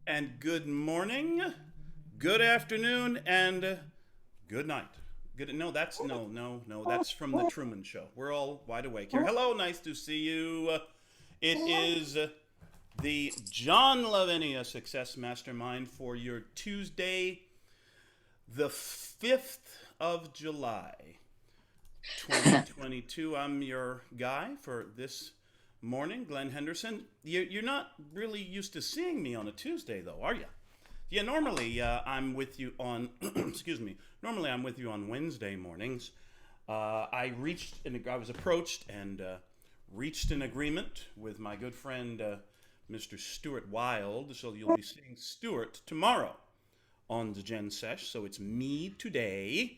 And good morning, good afternoon, and good night. Good. No, that's no. That's from the Truman Show. We're all wide awake here. Hello, nice to see you. It is the John Lavenia Success Mastermind for your Tuesday, the 5th of July, 2022. I'm your guy for this morning, Glen Henderson. You're not really used to seeing me on a Tuesday, though, are you? Yeah, normally I'm with you on, excuse me, normally I'm with you on Wednesday mornings. I was approached and reached an agreement with my good friend, Mr. Stuart Wild. So you'll be seeing Stuart tomorrow on the Gen Sesh. So it's me today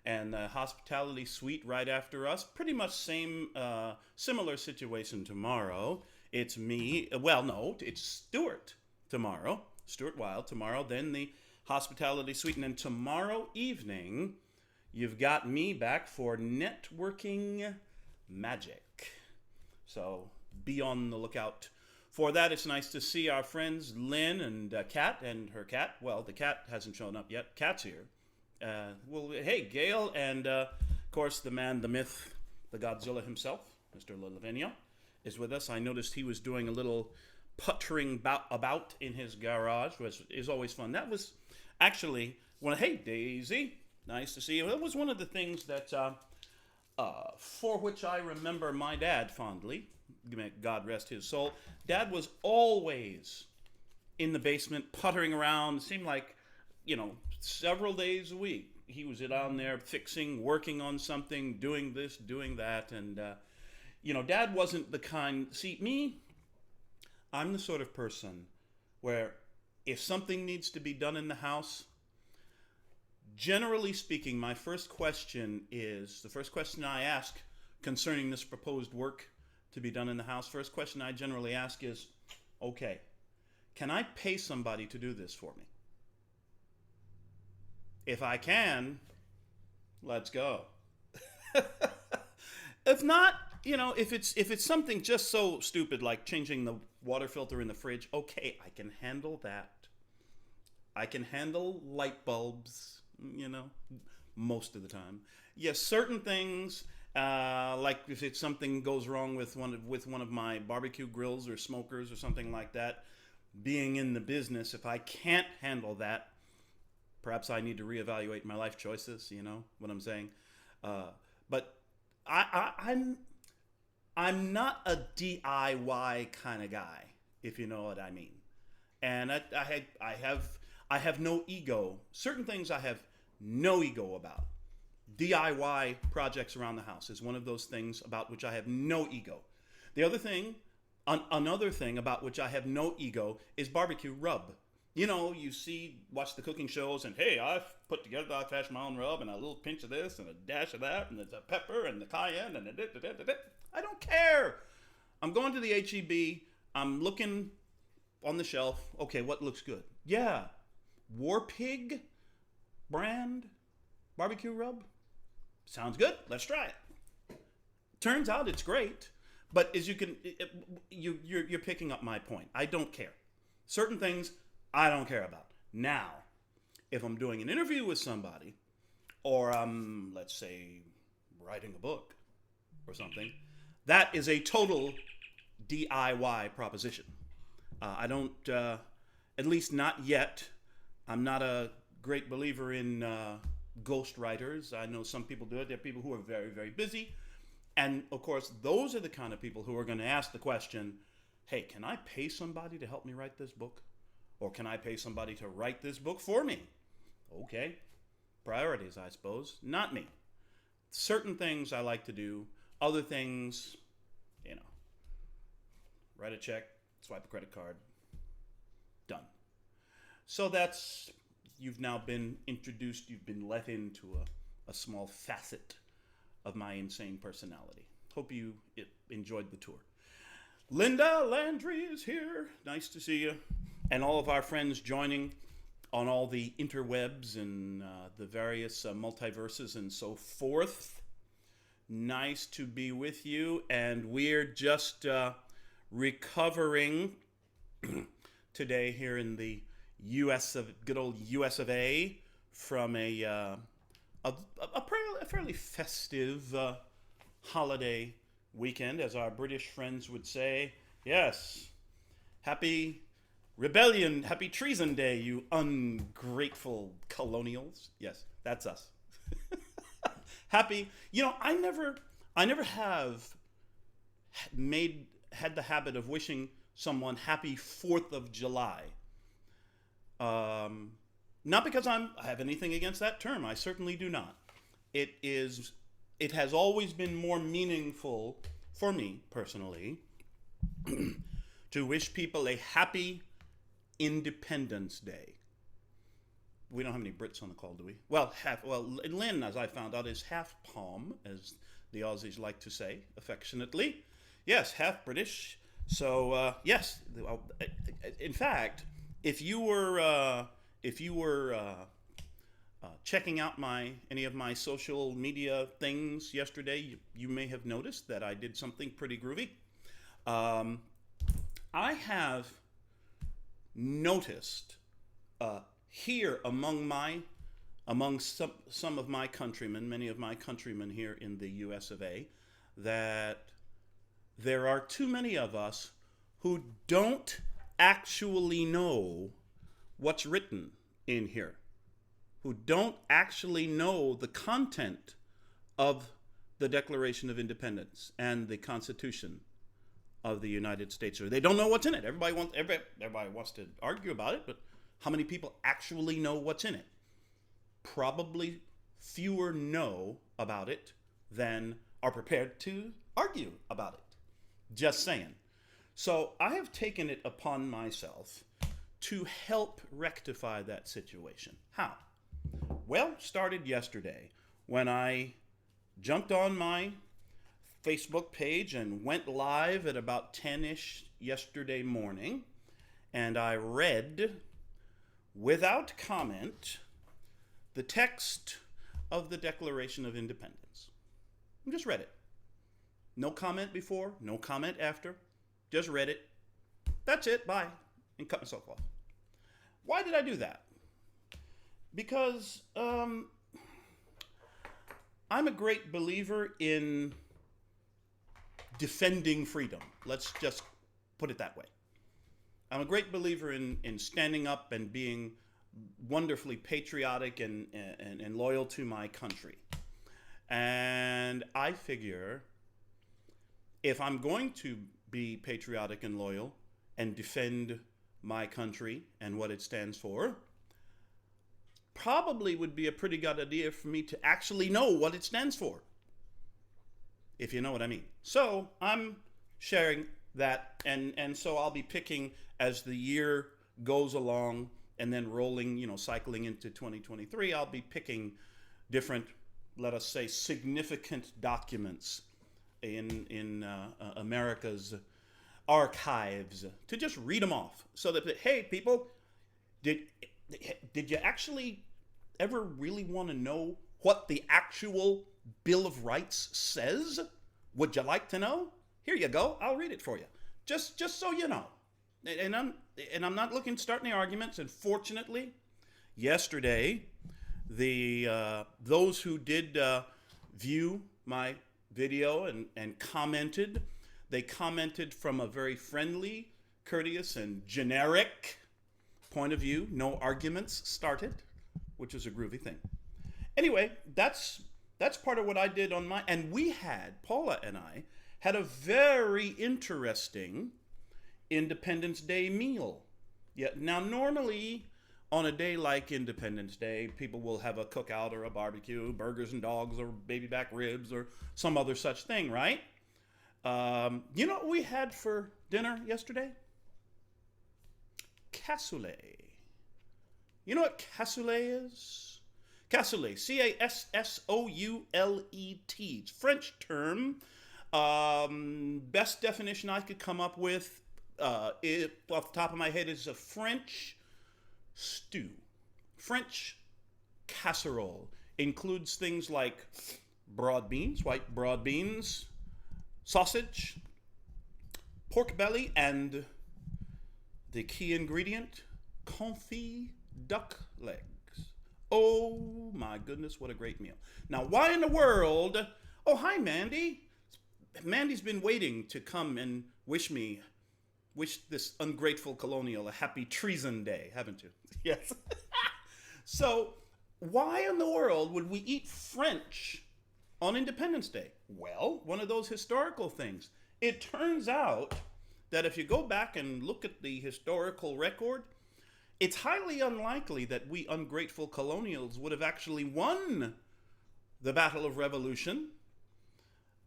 and the hospitality suite right after us. Pretty much similar situation tomorrow. It's me. Well, no, it's Stuart tomorrow. Stuart Wild tomorrow. Then the hospitality suite, and then tomorrow evening, you've got me back for networking magic. So be on the lookout for that. It's nice to see our friends Lynn and Kat and her cat. Well, the cat hasn't shown up yet. Kat's here. Hey, Gail, and of course, the man, the myth, the Godzilla himself, Mr. Lavenia, is with us. I noticed he was doing a little puttering about in his garage, which is always fun. That was actually hey, Daisy, nice to see you. That was one of the things that, for which I remember my dad fondly. God rest his soul. Dad was always in the basement puttering around. It seemed like, several days a week. He was down there fixing, working on something, doing this, doing that. And, Dad wasn't the kind. See, me, I'm the sort of person where if something needs to be done in the house, generally speaking, the first question I ask concerning this proposed work to be done in the house, first question I generally ask is, okay, can I pay somebody to do this for me? If I can, let's go. If not, if it's something just so stupid like changing the water filter in the fridge, okay, I can handle that. I can handle light bulbs, most of the time. Yes, certain things, like if it's something goes wrong with one of my barbecue grills or smokers or something like that, being in the business, if I can't handle that, perhaps I need to reevaluate my life choices. You know what I'm saying? But I'm not a DIY kind of guy, if you know what I mean. And I have no ego. Certain things I have no ego about. DIY projects around the house is one of those things about which I have no ego. The other thing, another thing about which I have no ego is barbecue rub. You watch the cooking shows, and hey, I've fashioned my own rub, and a little pinch of this, and a dash of that, and there's a pepper, and the cayenne, and I don't care. I'm going to the HEB. I'm looking on the shelf. Okay, what looks good? Yeah, War Pig brand barbecue rub. Sounds good. Let's try it. Turns out it's great, but as you're picking up my point. I don't care. Certain things I don't care about. Now, if I'm doing an interview with somebody, or I'm, let's say, writing a book or something, that is a total DIY proposition. I don't, at least not yet, I'm not a great believer in ghost writers. I know some people do it. There are people who are very, very busy. And, of course, those are the kind of people who are going to ask the question, hey, can I pay somebody to help me write this book? Or can I pay somebody to write this book for me? Okay. Priorities, I suppose. Not me. Certain things I like to do. Other things, write a check, swipe a credit card. Done. So you've now been introduced, you've been let into a small facet of my insane personality. Hope you enjoyed the tour. Linda Landry is here. Nice to see you. And all of our friends joining on all the interwebs and the various multiverses and so forth. Nice to be with you. And we're just recovering today here in the good old U.S. of A, from a fairly festive holiday weekend, as our British friends would say. Yes, happy rebellion, happy treason day, you ungrateful colonials. Yes, that's us. Happy, I never have had the habit of wishing someone happy 4th of July. Not because I have anything against that term. I certainly do not. It has always been more meaningful for me personally to wish people a happy Independence Day. We don't have any Brits on the call, do we? Well, Lynn, as I found out, is half Palm, as the Aussies like to say affectionately. Yes, half British. So yes, in fact, if you were checking out any of my social media things yesterday, you may have noticed that I did something pretty groovy. I have noticed here among some of my countrymen, many of my countrymen here in the U.S. of A., that there are too many of us who don't actually know what's written in here, who don't actually know the content of the Declaration of Independence and the Constitution of the United States. Or they don't know what's in it. Everybody wants to argue about it, but how many people actually know what's in it? Probably fewer know about it than are prepared to argue about it. Just saying. So I have taken it upon myself to help rectify that situation. How? Well, started yesterday when I jumped on my Facebook page and went live at about 10-ish yesterday morning, and I read without comment the text of the Declaration of Independence. I just read it. No comment before, no comment after. Just read it. That's it. Bye. And cut myself off. Why did I do that? Because I'm a great believer in defending freedom. Let's just put it that way. I'm a great believer in standing up and being wonderfully patriotic and loyal to my country. And I figure if I'm going to be patriotic and loyal and defend my country and what it stands for, probably would be a pretty good idea for me to actually know what it stands for, if you know what I mean. So I'm sharing that, and so I'll be picking as the year goes along and then rolling, cycling into 2023, I'll be picking different, let us say, significant documents in America's archives to just read them off so that, hey, people, did you actually ever really want to know what the actual Bill of Rights says? Would you like to know? Here you go. I'll read it for you. Just so you know. And I'm not looking to start any arguments. And fortunately, yesterday, those who did view my video and commented, they commented from a very friendly, courteous, and generic point of view. No arguments started, which is a groovy thing. Anyway, that's part of what I did on my, and Paula and I had a very interesting Independence Day meal. Yeah, now normally on a day like Independence Day, people will have a cookout or a barbecue, burgers and dogs or baby back ribs or some other such thing, right? You know what we had for dinner yesterday? Cassoulet. You know what cassoulet is? Cassoulet, C-A-S-S-O-U-L-E-T. It's a French term. Best definition I could come up with off the top of my head is a French stew. French casserole includes things like broad beans, white broad beans, sausage, pork belly, and The key ingredient, confit duck legs. Oh my goodness, what a great meal. Now, why in the world? Oh, hi, Mandy. Mandy's been waiting to come and wish this ungrateful colonial a happy treason day, haven't you? Yes. So, why in the world would we eat French on Independence Day? Well, one of those historical things. It turns out that if you go back and look at the historical record, it's highly unlikely that we ungrateful colonials would have actually won the Battle of Revolution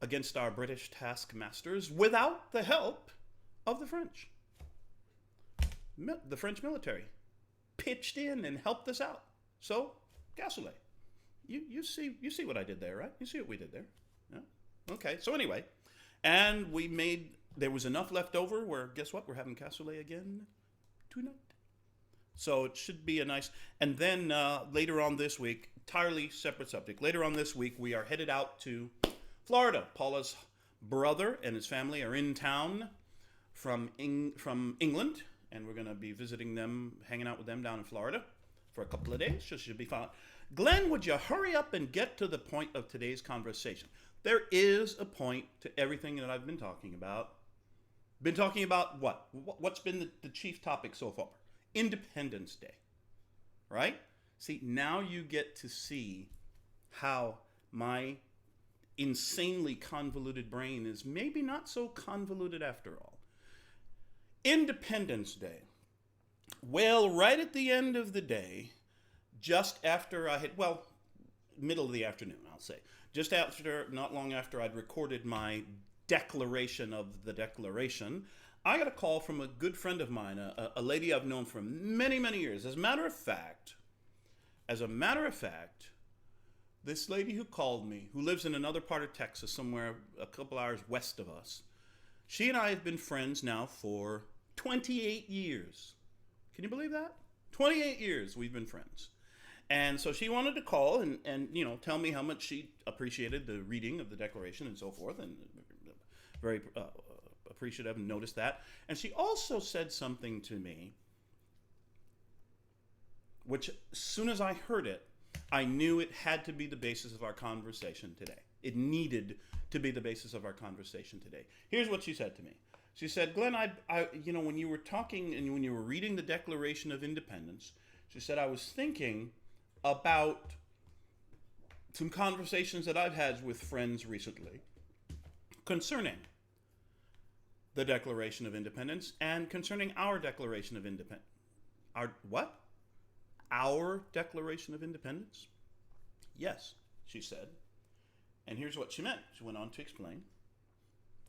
against our British taskmasters without the help of the French. The French military pitched in and helped us out. So, cassoulet. You see what I did there, right? You see what we did there. Yeah? Okay, so anyway, and there was enough left over where, guess what? We're having cassoulet again tonight. So it should be a nice, and then later on this week, entirely separate subject. Later on this week, we are headed out to Florida. Paula's brother and his family are in town from England, and we're going to be visiting them, hanging out with them down in Florida for a couple of days. So it should be fun. Glenn, would you hurry up and get to the point of today's conversation? There is a point to everything that I've been talking about. Been talking about what? What's been the chief topic so far? Independence Day, right? See, now you get to see how my insanely convoluted brain is maybe not so convoluted after all. Independence Day. Well, right at the end of the day, just after middle of the afternoon, I'll say. Just after, not long after I'd recorded my declaration of the Declaration, I got a call from a good friend of mine, a lady I've known for many, many years. As a matter of fact, this lady who called me, who lives in another part of Texas, somewhere a couple hours west of us, she and I have been friends now for 28 years. Can you believe that? 28 years we've been friends. And so she wanted to call and tell me how much she appreciated the reading of the Declaration and so forth, and very appreciative and noticed that. And she also said something to me, which as soon as I heard it, I knew it had to be the basis of our conversation today. It needed to be the basis of our conversation today. Here's what she said to me. She said, Glenn, when you were talking and when you were reading the Declaration of Independence, she said, I was thinking about some conversations that I've had with friends recently concerning the Declaration of Independence and concerning our Declaration of Independence. Our what? Our Declaration of Independence? Yes, she said. And here's what she meant. She went on to explain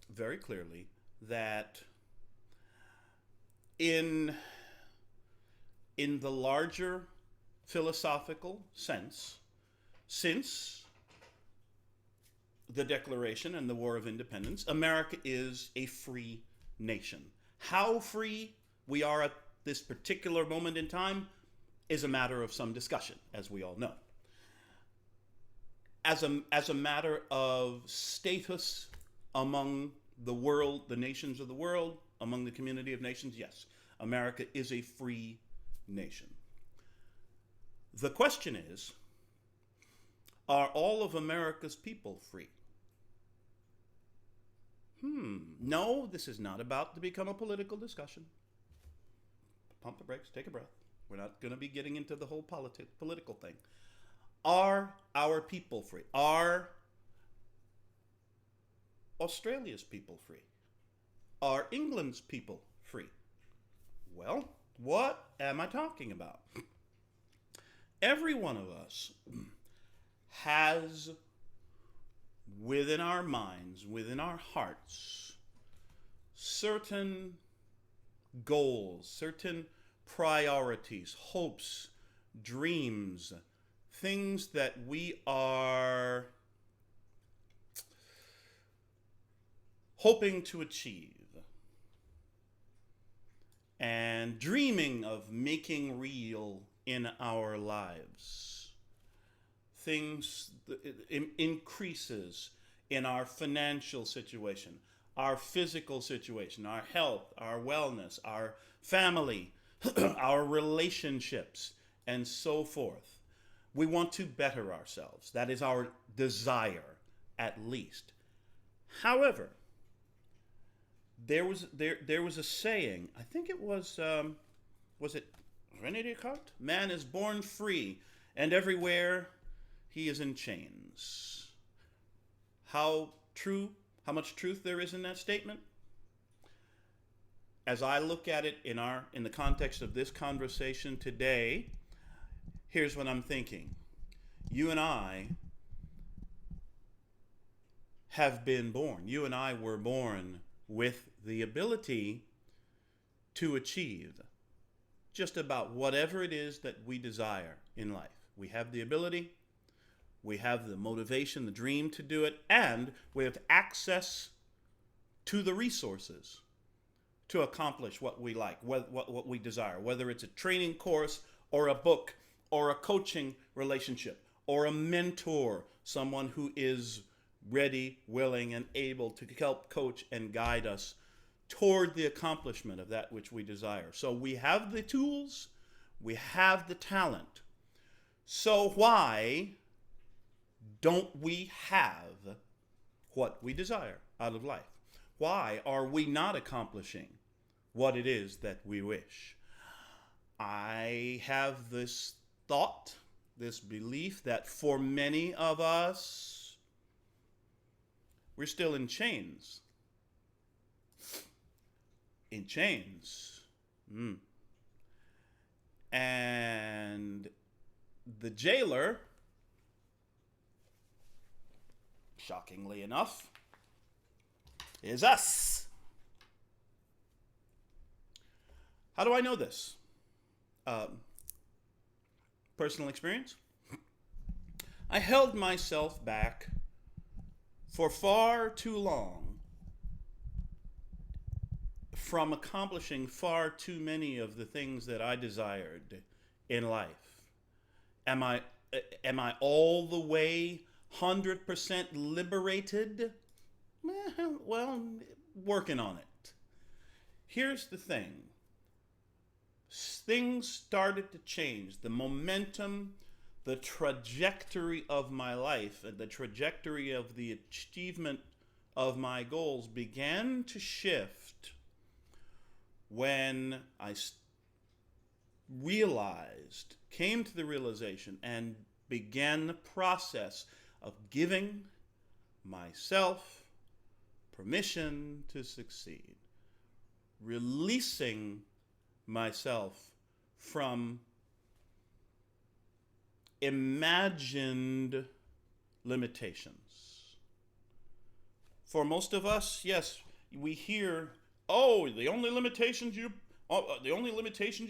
very clearly that in the larger philosophical sense, since the Declaration and the War of Independence, America is a free nation. How free we are at this particular moment in time is a matter of some discussion, as we all know. As a matter of status among the world, the nations of the world, among the community of nations, yes, America is a free nation. The question is, are all of America's people free? No, this is not about to become a political discussion. Pump the brakes, take a breath. We're not going to be getting into the whole political thing. Are our people free? Are Australia's people free? Are England's people free? Well, what am I talking about? Every one of us has within our minds, within our hearts, certain goals, certain priorities, hopes, dreams, things that we are hoping to achieve and dreaming of making real in our lives. Things, increases in our financial situation, our physical situation, our health, our wellness, our family, our relationships, and so forth. We want to better ourselves. That is our desire, at least. However, there was a saying. I think it was it René Descartes? Man is born free, and everywhere he is in chains. How much truth there is in that statement? As I look at it in the context of this conversation today, here's what I'm thinking. You and I have been born. You and I were born with the ability to achieve just about whatever it is that we desire in life. We have the ability, we have the motivation, the dream to do it, and we have access to the resources to accomplish what we like, what we desire, whether it's a training course or a book or a coaching relationship or a mentor, someone who is ready, willing, and able to help coach and guide us toward the accomplishment of that which we desire. So we have the tools, we have the talent. So why don't we have what we desire out of life? Why are we not accomplishing what it is that we wish? I have this thought, this belief that for many of us, we're still in chains. In chains. And the jailer, shockingly enough, is us. How do I know this? Personal experience. I held myself back for far too long from accomplishing far too many of the things that I desired in life. Am I all the way 100% liberated? Well, working on it. Here's the thing. Things started to change. The momentum, the trajectory of my life, and the trajectory of the achievement of my goals began to shift when I came to the realization and began the process of giving myself permission to succeed, releasing myself from imagined limitations. For most of us, yes, we hear, "Oh, the only limitations you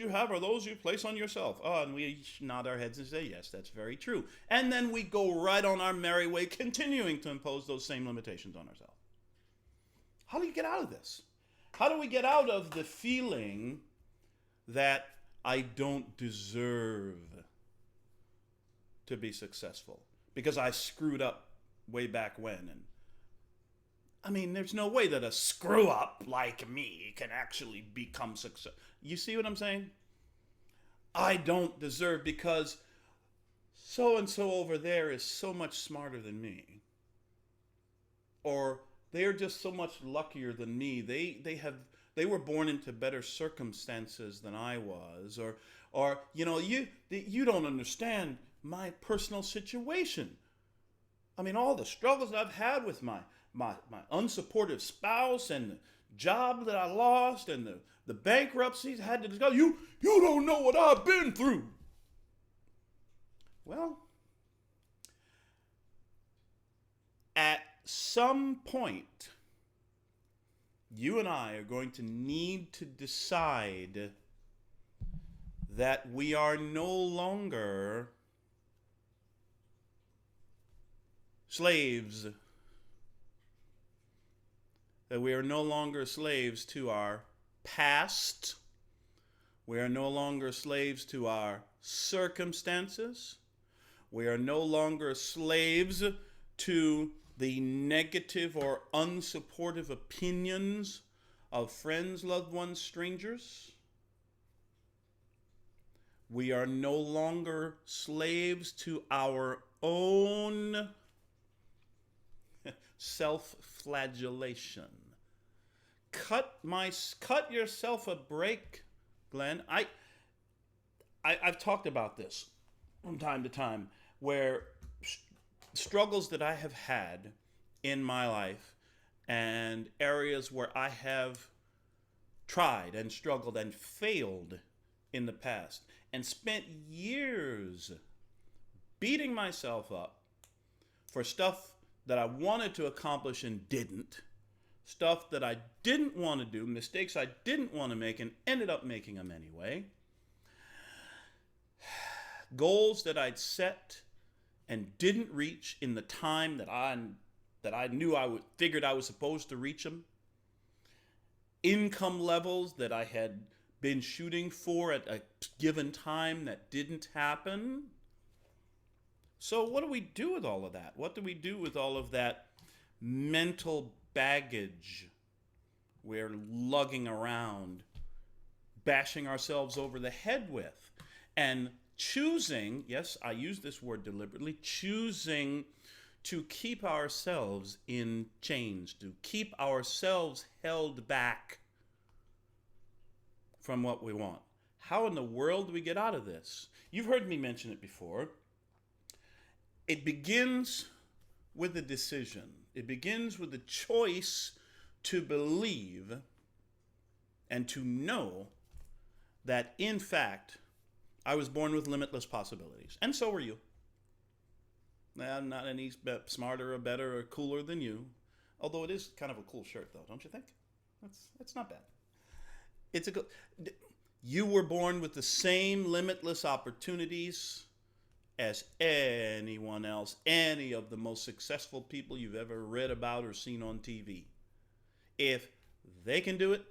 have are those you place on yourself." Oh, and we nod our heads and say, "Yes, that's very true." And then we go right on our merry way, continuing to impose those same limitations on ourselves. How do you get out of this? How do we get out of the feeling that I don't deserve to be successful because I screwed up way back when? And I mean, there's no way that a screw up like me can actually become success. You see what I'm saying? I don't deserve because so and so over there is so much smarter than me, or they're just so much luckier than me. They were born into better circumstances than I was, or you don't understand my personal situation. I mean, all the struggles I've had with my unsupportive spouse and the job that I lost and the bankruptcies I had to discuss. You don't know what I've been through. Well, at some point, you and I are going to need to decide that we are no longer slaves. That we are no longer slaves to our past. We are no longer slaves to our circumstances. We are no longer slaves to the negative or unsupportive opinions of friends, loved ones, strangers. We are no longer slaves to our own self-flagellation. Cut yourself a break, Glenn. I've talked about this from time to time, where struggles that I have had in my life and areas where I have tried and struggled and failed in the past and spent years beating myself up for stuff that I wanted to accomplish and didn't, stuff that I didn't want to do, mistakes I didn't want to make and ended up making them anyway, goals that I'd set and didn't reach in the time that I knew figured I was supposed to reach them, income levels that I had been shooting for at a given time that didn't happen. So what do we do with all of that? What do we do with all of that mental baggage we're lugging around, bashing ourselves over the head with, and choosing, yes, I use this word deliberately, choosing to keep ourselves in chains, to keep ourselves held back from what we want? How in the world do we get out of this? You've heard me mention it before. It begins with a decision. It begins with a choice to believe and to know that, in fact, I was born with limitless possibilities. And so were you. I'm not any smarter or better or cooler than you. Although it is kind of a cool shirt, though, don't you think? That's not bad. You were born with the same limitless opportunities as anyone else, any of the most successful people you've ever read about or seen on TV. If they can do it,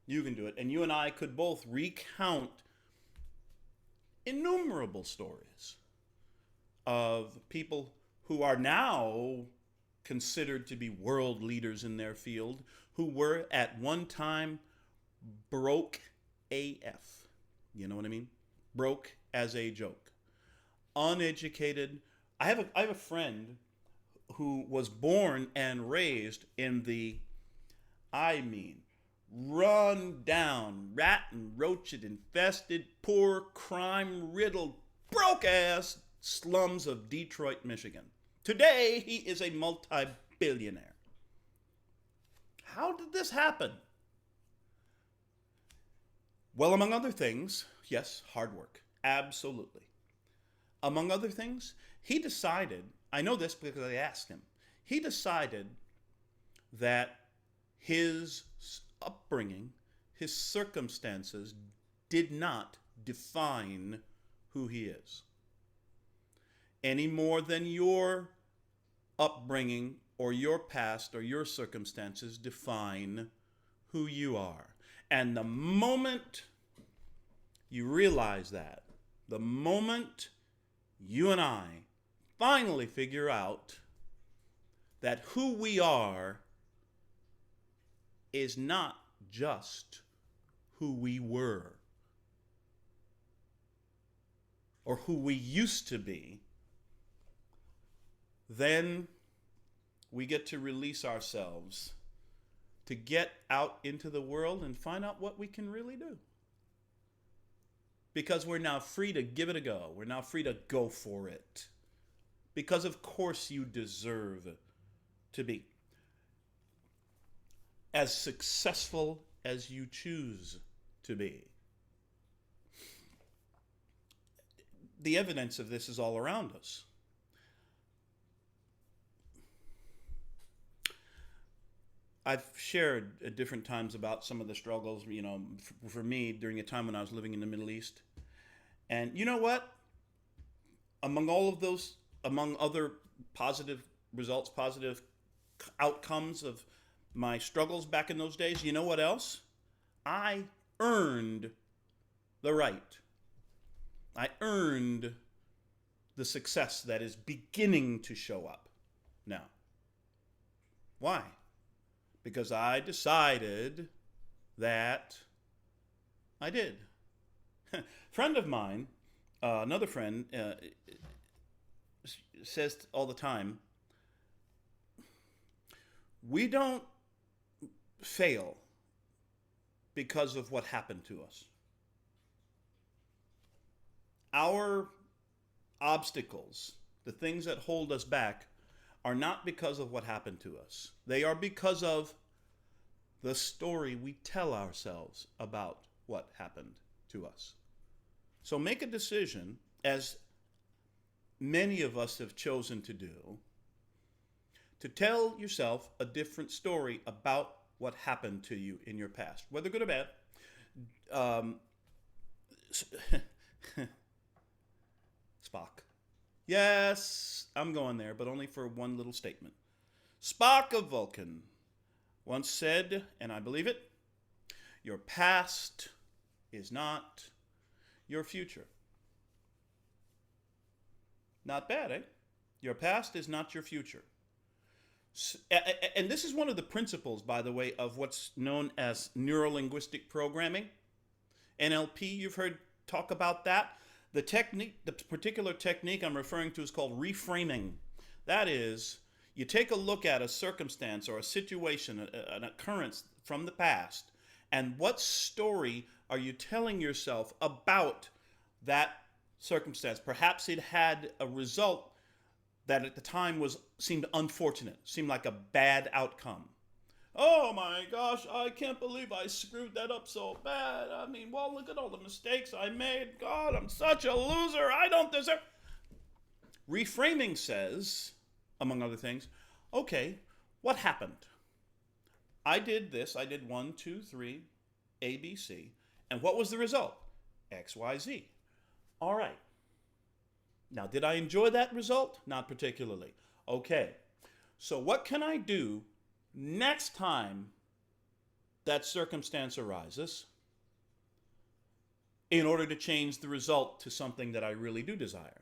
you can do it. And you and I could both recount innumerable stories of people who are now considered to be world leaders in their field, who were at one time broke AF. You know what I mean? Broke as a joke. Uneducated. I have a friend who was born and raised in the, run down, rat and roach infested, poor, crime riddled, broke ass slums of Detroit, Michigan. Today, he is a multi-billionaire. How did this happen? Well, among other things, yes, hard work. Absolutely. Among other things, he decided, I know this because I asked him, he decided that his upbringing, his circumstances did not define who he is. Any more than your upbringing or your past or your circumstances define who you are. And the moment you realize that, the moment you and I finally figure out that who we are is not just who we were or who we used to be, then we get to release ourselves to get out into the world and find out what we can really do. Because we're now free to give it a go. We're now free to go for it. Because of course you deserve to be as successful as you choose to be. The evidence of this is all around us. I've shared at different times about some of the struggles, for me during a time when I was living in the Middle East. And you know what? Among all of those, among other positive results, positive outcomes of my struggles back in those days, you know what else? I earned the right. I earned the success that is beginning to show up now. Why? Because I decided that I did. Friend of mine, another friend, says all the time, we don't fail because of what happened to us. Our obstacles, the things that hold us back, are not because of what happened to us. They are because of the story we tell ourselves about what happened to us. So make a decision, as many of us have chosen to do, to tell yourself a different story about what happened to you in your past, whether good or bad. Spock. Yes, I'm going there, but only for one little statement. Spock of Vulcan once said, and I believe it, your past is not your future. Not bad, eh? Your past is not your future. And this is one of the principles, by the way, of what's known as neuro-linguistic programming. NLP, you've heard talk about that. The technique, the particular technique I'm referring to is called reframing. That is, you take a look at a circumstance or a situation, an occurrence from the past, and what story are you telling yourself about that circumstance? Perhaps it had a result that at the time seemed unfortunate, seemed like a bad outcome. Oh my gosh, I can't believe I screwed that up so bad. I mean, well, look at all the mistakes I made. God, I'm such a loser. I don't deserve. Reframing says, among other things, okay, what happened? I did this. I did 1, 2, 3, A, B, C. And what was the result? X, Y, Z. All right. Now, did I enjoy that result? Not particularly. Okay. So what can I do next time that circumstance arises in order to change the result to something that I really do desire?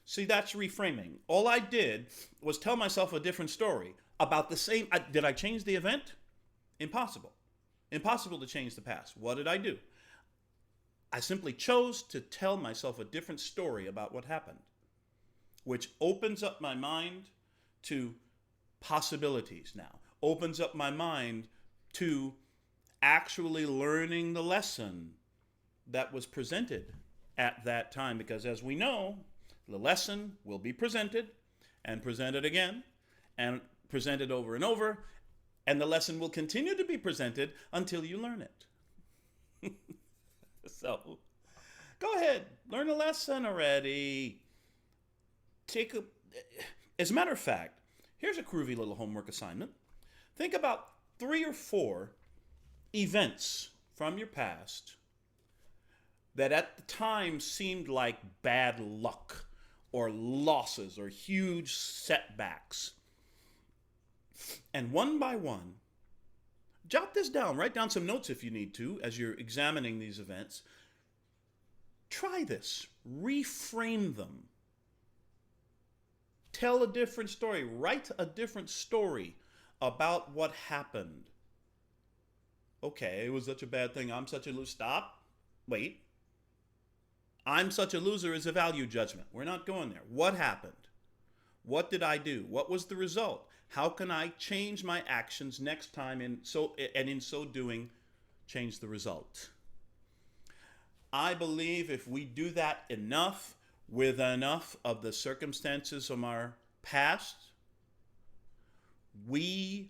See, that's reframing. All I did was tell myself a different story about the same. Did I change the event? Impossible. Impossible to change the past. What did I do? I simply chose to tell myself a different story about what happened, which opens up my mind to possibilities now, opens up my mind to actually learning the lesson that was presented at that time. Because as we know, the lesson will be presented and presented again and presented over and over, and the lesson will continue to be presented until you learn it. So, go ahead, learn a lesson already. As a matter of fact, here's a groovy little homework assignment. Think about 3 or 4 events from your past that at the time seemed like bad luck or losses or huge setbacks. And one by one, jot this down. Write down some notes if you need to as you're examining these events. Try this. Reframe them. Tell a different story. Write a different story about what happened. Okay, it was such a bad thing. I'm such a loser. Stop. Wait. I'm such a loser is a value judgment. We're not going there. What happened? What did I do? What was the result? How can I change my actions next time and in so doing, change the result? I believe if we do that enough with enough of the circumstances from our past, we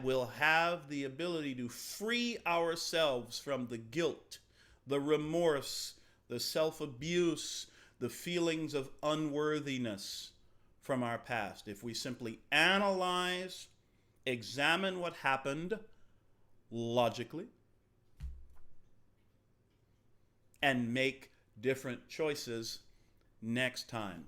will have the ability to free ourselves from the guilt, the remorse, the self-abuse, the feelings of unworthiness from our past. If we simply analyze, examine what happened logically, and make different choices next time.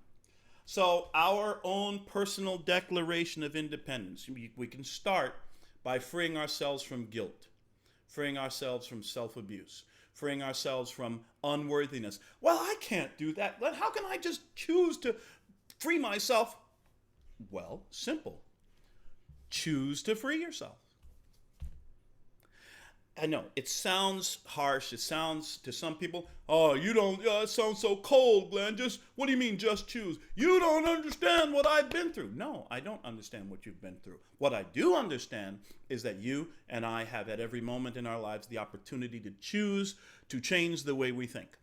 So our own personal declaration of independence, we can start by freeing ourselves from guilt, freeing ourselves from self-abuse, freeing ourselves from unworthiness. Well, I can't do that. How can I just choose to free myself? Well, simple. choose to free yourself. I know it sounds harsh. It sounds to some people, oh, you don't, it sounds so cold, Glenn. What do you mean just choose? You don't understand what I've been through. No, I don't understand what you've been through. What I do understand is that you and I have at every moment in our lives the opportunity to choose to change the way we think.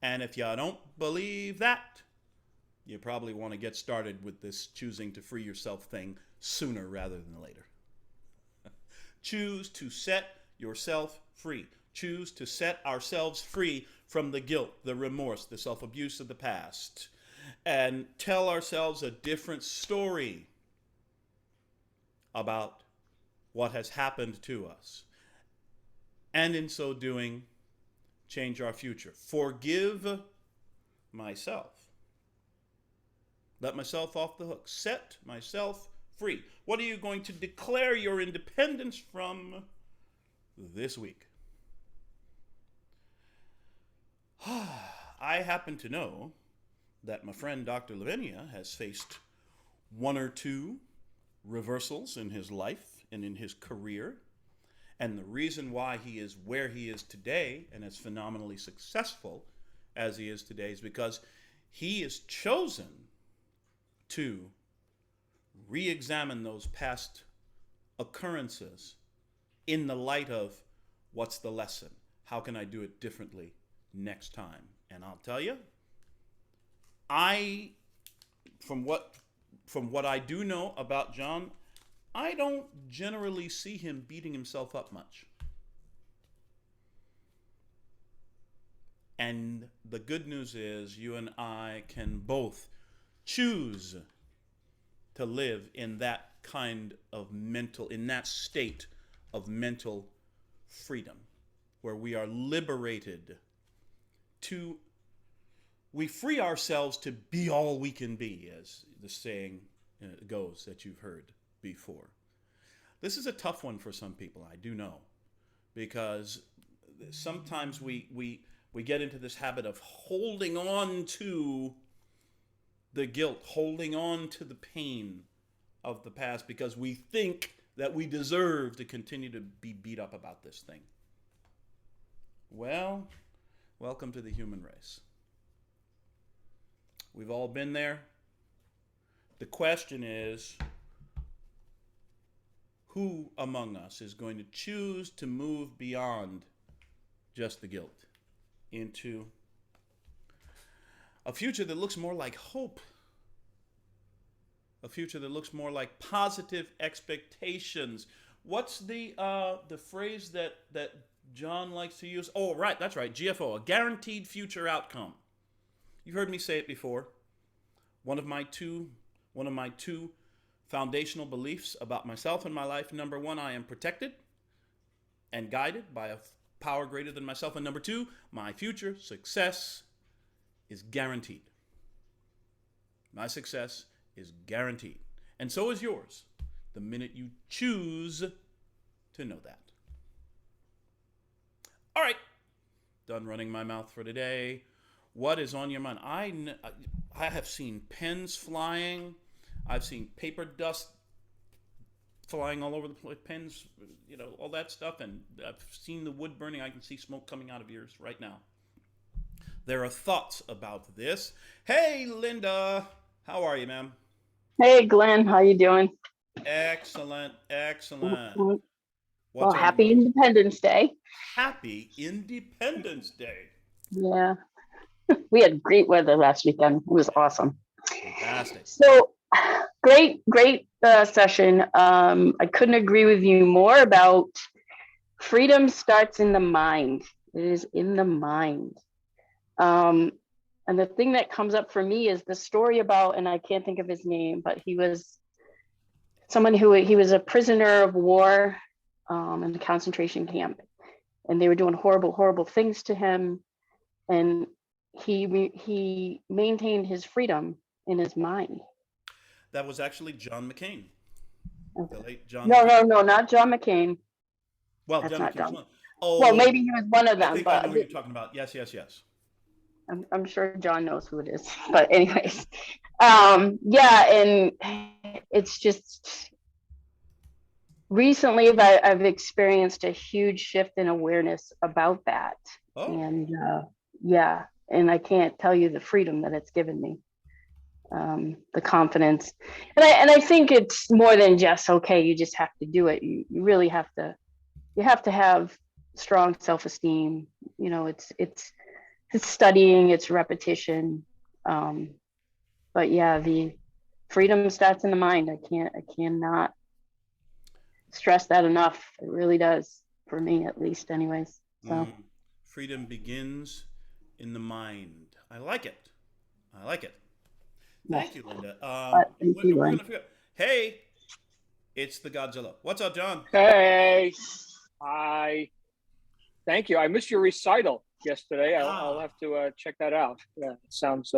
And if you don't believe that, you probably want to get started with this choosing to free yourself thing sooner rather than later. Choose to set yourself free. Choose to set ourselves free from the guilt, the remorse, the self-abuse of the past, and tell ourselves a different story about what has happened to us. And in so doing, change our future. Forgive myself. Let myself off the hook. Set myself free. What are you going to declare your independence from this week? I happen to know that my friend Dr. Lavenia has faced one or two reversals in his life and in his career. And the reason why he is where he is today and as phenomenally successful as he is today is because he has chosen to re-examine those past occurrences in the light of what's the lesson? How can I do it differently next time? And I'll tell you, from what I do know about John, I don't generally see him beating himself up much. And the good news is you and I can both choose to live in that kind of in that state of mental freedom, where we are liberated we free ourselves to be all we can be, as the saying goes that you've heard before. This is a tough one for some people, I do know, because sometimes we get into this habit of holding on to the guilt, holding on to the pain of the past because we think that we deserve to continue to be beat up about this thing. Well, welcome to the human race. We've all been there. The question is, who among us is going to choose to move beyond just the guilt into a future that looks more like hope, a future that looks more like positive expectations? What's the phrase that John likes to use? Oh, right, that's right, GFO, a guaranteed future outcome. You've heard me say it before. One of my two foundational beliefs about myself and my life: number one, I am protected and guided by a power greater than myself, and number two, my future success is guaranteed. My success is guaranteed, and so is yours the minute you choose to know that. All right, done running my mouth for today. What is on your mind? I have seen pens flying. I've seen paper dust flying all over the place, pens, all that stuff. And I've seen the wood burning. I can see smoke coming out of yours right now. There are thoughts about this. Hey, Linda. How are you, ma'am? Hey, Glenn. How you doing? Excellent. Well, happy Independence Day. Happy Independence Day. Yeah. We had great weather last weekend. It was awesome. Fantastic. So great session. I couldn't agree with you more about freedom starts in the mind. It is in the mind. And the thing that comes up for me is the story about, and I can't think of his name, but he was he was a prisoner of war in the concentration camp. And they were doing horrible, horrible things to him. And he maintained his freedom in his mind. That was actually John McCain. Okay. The late John McCain. No, not John McCain. Well, that's John not McCain's John. one. Oh, well, maybe he was one of them. I think but I know who you're talking about. Yes. I'm sure John knows who it is. But anyways, yeah, and it's just recently I've experienced a huge shift in awareness about that. Oh, And yeah, and I can't tell you the freedom that it's given me, the confidence. And I think it's more than just, okay, you just have to do it. You really have to, you have to have strong self-esteem. You know, it's studying, it's repetition. But yeah, the freedom starts in the mind. I cannot stress that enough. It really does, for me at least, anyways. So freedom begins in the mind. I like it. I like it. yes, Thank you, Linda. thank you, We're Glenn. gonna figure. Hey, it's the Godzilla. What's up, John? Hey, I thank you. I missed your recital yesterday. I'll Ah, have to check that out. Yeah, it sounds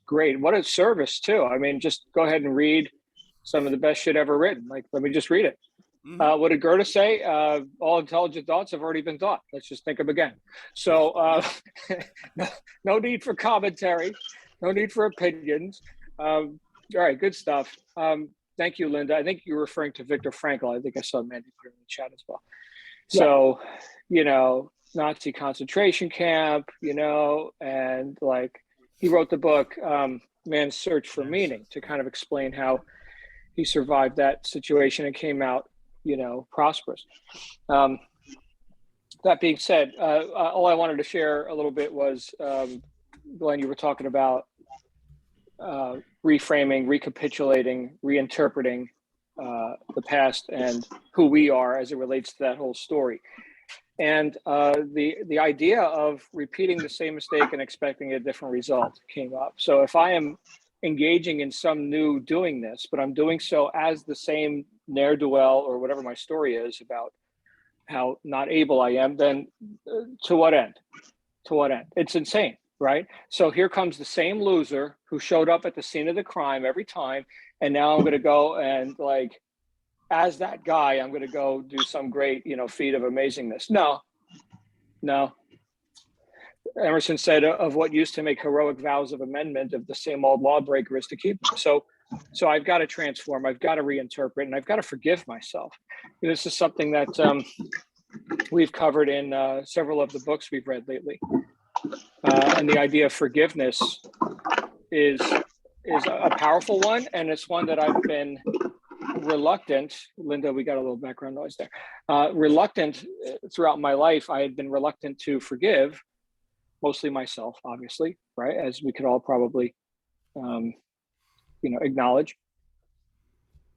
great. What a service too. I mean, just go ahead and read some of the best shit ever written. Like, let me just read it. mm-hmm. What did Goethe say? All intelligent thoughts have already been thought. Let's just think them again. So, no need for commentary, no need for opinions. All right, good stuff. Thank you, Linda. I think you're referring to Viktor Frankl. I think I saw Mandy put it in the chat as well. Yeah. So, Nazi concentration camp, and like he wrote the book, Man's Search for Meaning, to kind of explain how he survived that situation and came out, prosperous. That being said, all I wanted to share a little bit was, Glenn, you were talking about reframing, recapitulating, reinterpreting the past and who we are as it relates to that whole story. And the idea of repeating the same mistake and expecting a different result came up. So if I am engaging in some new doing this, but I'm doing so as the same ne'er-do-well or whatever my story is about how not able I am, then to what end? To what end? It's insane, right? So here comes the same loser who showed up at the scene of the crime every time. And now I'm going to go and like, as that guy, I'm going to go do some great, feat of amazingness. No. Emerson said, of what used to make heroic vows of amendment, of the same old lawbreaker is to keep them. So I've got to transform, I've got to reinterpret, and I've got to forgive myself. This is something that we've covered in several of the books we've read lately. And the idea of forgiveness is a powerful one, and it's one that I've been reluctant. Linda, we got a little background noise there. Reluctant throughout my life. I had been reluctant to forgive, mostly myself, obviously, right? As we could all probably, acknowledge.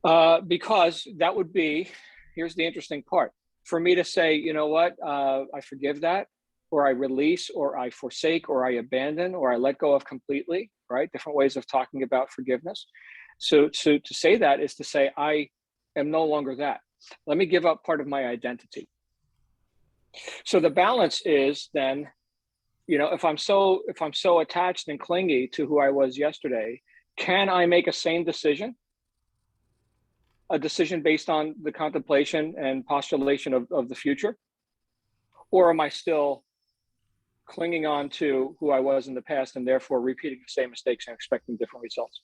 Because that would be, here's the interesting part. For me to say, you know what, I forgive that, or I release, or I forsake, or I abandon, or I let go of completely, right? Different ways of talking about forgiveness. So to say that is to say, I am no longer that. Let me give up part of my identity. So the balance is then, if I'm so attached and clingy to who I was yesterday, can I make a sane decision? A decision based on the contemplation and postulation of the future? Or am I still clinging on to who I was in the past and therefore repeating the same mistakes and expecting different results?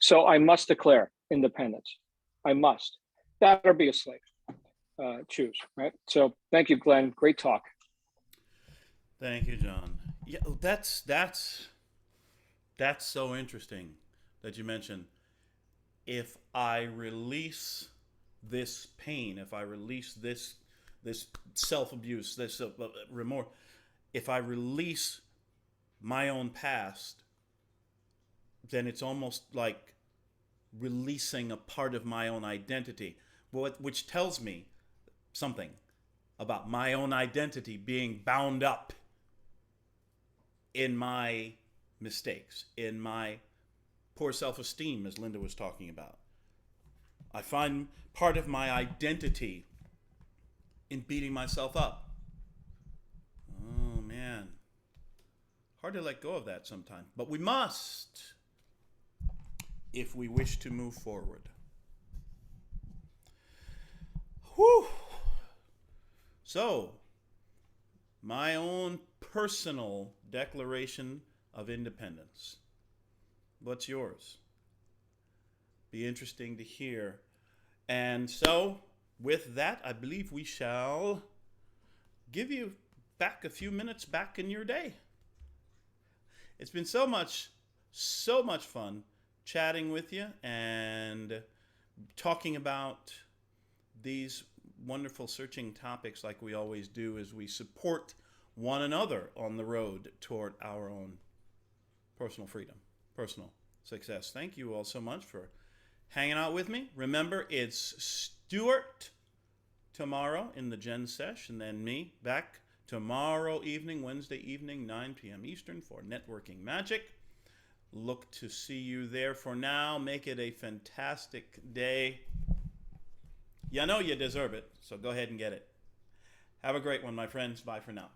So I must declare independence. I must. That or be a slave. Choose, right? So thank you, Glenn. Great talk. Thank you, John. Yeah, that's so interesting that you mentioned. If I release this pain, if I release this self-abuse, this remorse, if I release my own past, then it's almost like releasing a part of my own identity, which tells me something about my own identity being bound up in my mistakes, in my poor self-esteem, as Linda was talking about. I find part of my identity in beating myself up. Oh man, hard to let go of that sometimes, but we must if we wish to move forward. Whew. So, my own personal declaration of independence. What's yours? Be interesting to hear. And so, with that, I believe we shall give you back a few minutes back in your day. It's been so much fun chatting with you and talking about these wonderful searching topics like we always do as we support one another on the road toward our own personal freedom, personal success. Thank you all so much for hanging out with me. Remember, it's Stuart tomorrow in the Gen Sesh, and then me back tomorrow evening, Wednesday evening, 9 p.m. Eastern for Networking Magic. Look to see you there. For now, make it a fantastic day. You know you deserve it, so go ahead and get it. Have a great one, my friends. Bye for now.